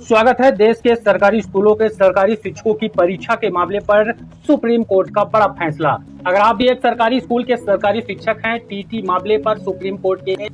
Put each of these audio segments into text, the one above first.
स्वागत है। देश के सरकारी स्कूलों के सरकारी शिक्षकों की परीक्षा के मामले पर सुप्रीम कोर्ट का बड़ा फैसला। अगर आप भी एक सरकारी स्कूल के सरकारी शिक्षक हैं, टीटी मामले पर सुप्रीम कोर्ट के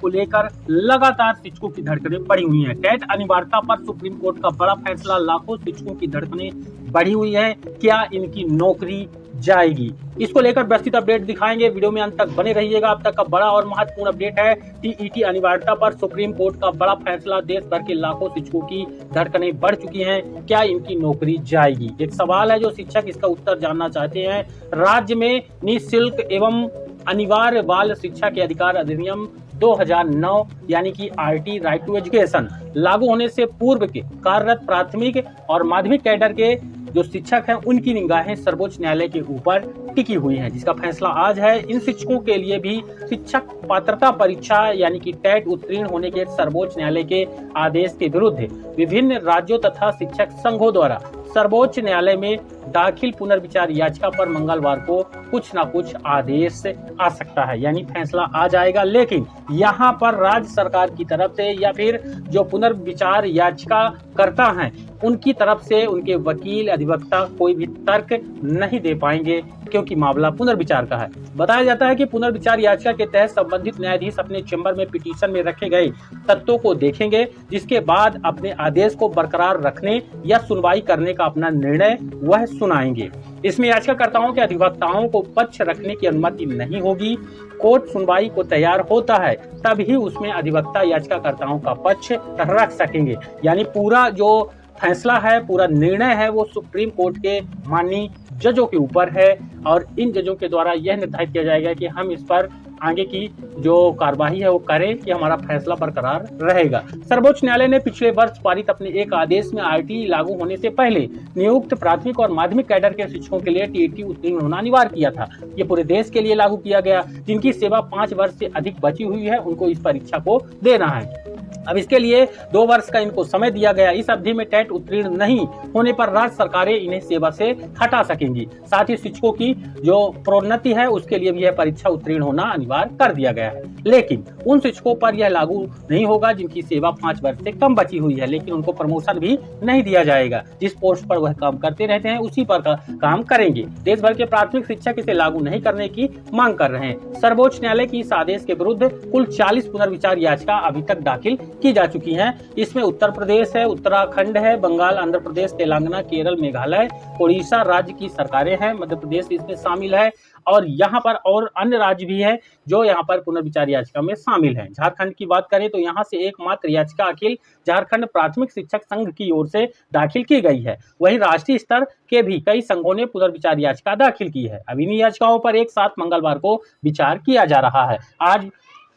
को लेकर लगातार शिक्षकों की धड़कनें बढ़ी हुई हैं। टेट अनिवार्यता पर सुप्रीम कोर्ट का बड़ा फैसला। लाखों शिक्षकों की धड़कनें बढ़ी हुई है। क्या इनकी नौकरी जाएगी? इसको लेकर विस्तृत अपडेट दिखाएंगे। वीडियो में अंत तक बने रहिएगा। अब तक का बड़ा और महत्वपूर्ण अपडेट है, टीईटी अनिवार्यता पर सुप्रीम कोर्ट का बड़ा फैसला। देश भर के लाखों शिक्षकों की धड़कनें बढ़ चुकी हैं। क्या इनकी नौकरी जाएगी? एक सवाल है जो शिक्षक इसका उत्तर जानना चाहते हैं। राज्य में निःशुल्क एवं अनिवार्य बाल शिक्षा के अधिकार अधिनियम 2009 यानी कि आरटी राइट टू एजुकेशन लागू होने से पूर्व के कार्यरत प्राथमिक और माध्यमिक कैडर के जो शिक्षक हैं उनकी निगाहें सर्वोच्च न्यायालय के ऊपर टिकी हुई हैं, जिसका फैसला आज है। इन शिक्षकों के लिए भी शिक्षक पात्रता परीक्षा यानी कि टेट उत्तीर्ण होने के सर्वोच्च न्यायालय के आदेश के विरुद्ध विभिन्न राज्यों तथा शिक्षक संघों द्वारा सर्वोच्च न्यायालय में दाखिल पुनर्विचार याचिका पर मंगलवार को कुछ ना कुछ आदेश आ सकता है, यानी फैसला आ जाएगा। लेकिन यहाँ पर राज्य सरकार की तरफ से या फिर जो पुनर्विचार याचिका करता है उनकी तरफ से उनके वकील अधिवक्ता कोई भी तर्क नहीं दे पाएंगे, क्योंकि मामला पुनर्विचार का है। बताया जाता है कि पुनर्विचार याचिका के तहत संबंधित न्यायाधीश अपने चैम्बर में पिटीशन में रखे गए तथ्यों को देखेंगे, जिसके बाद अपने आदेश को बरकरार रखने या सुनवाई करने का अपना निर्णय वह सुनाएंगे। इसमें याचिकाकर्ताओं के अधिवक्ताओं को पक्ष रखने की अनुमति नहीं होगी। कोर्ट सुनवाई को तैयार होता है तभी उसमें अधिवक्ता याचिकाकर्ताओं का पक्ष रख सकेंगे। यानी पूरा जो फैसला है, पूरा निर्णय है, वो सुप्रीम कोर्ट के माननीय जजों के ऊपर है और इन जजों के द्वारा यह निर्धारित किया जाएगा कि हम इस पर आगे की जो कार्यवाही है वो करें कि हमारा फैसला बरकरार रहेगा। सर्वोच्च न्यायालय ने पिछले वर्ष पारित अपने एक आदेश में आरटी लागू होने से पहले नियुक्त प्राथमिक और माध्यमिक कैडर के शिक्षकों के लिए टीईटी उत्तीर्ण होना अनिवार्य किया था। ये पूरे देश के लिए लागू किया गया। जिनकी सेवा 5 वर्ष से अधिक बची हुई है उनको इस परीक्षा को देना है। अब इसके लिए 2 वर्ष का इनको समय दिया गया। इस अवधि में टेट उत्तीर्ण नहीं होने पर राज्य सरकारें इन्हें सेवा से हटा सकेंगी। साथ ही शिक्षकों की जो प्रोन्नति है उसके लिए भी यह परीक्षा उत्तीर्ण होना अनिवार्य कर दिया गया है। लेकिन उन शिक्षकों पर यह लागू नहीं होगा जिनकी सेवा 5 वर्ष से कम बची हुई है, लेकिन उनको प्रमोशन भी नहीं दिया जाएगा। जिस पोस्ट पर वह काम करते रहते हैं उसी पर काम करेंगे। देश भर के प्राथमिक शिक्षक इसे लागू नहीं करने की मांग कर रहे हैं। सर्वोच्च न्यायालय की इस आदेश के विरुद्ध कुल 40 पुनर्विचार याचिका अभी तक दाखिल की जा चुकी हैं। इसमें उत्तर प्रदेश है, उत्तराखंड है, बंगाल, आंध्र प्रदेश, तेलंगाना, केरल, मेघालय, उड़ीसा राज्य की सरकारें हैं, मध्य प्रदेश इसमें शामिल है और यहाँ पर और अन्य राज्य भी है जो यहाँ पर पुनर्विचार याचिका में शामिल हैं। झारखंड की बात करें तो यहाँ से एकमात्र याचिका अखिल झारखंड प्राथमिक शिक्षक संघ की ओर से दाखिल की गई है। वहीं राष्ट्रीय स्तर के भी कई संघों ने पुनर्विचार याचिका दाखिल की है। अब इन याचिकाओं पर एक साथ मंगलवार को विचार किया जा रहा है। आज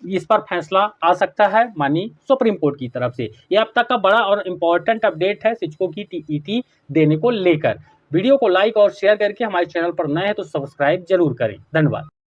इस पर फैसला आ सकता है माननीय सुप्रीम कोर्ट की तरफ से। यह अब तक का बड़ा और इम्पोर्टेंट अपडेट है शिक्षकों की टीईटी देने को लेकर। वीडियो को लाइक और शेयर करके हमारे चैनल पर नए हैं तो सब्सक्राइब जरूर करें। धन्यवाद।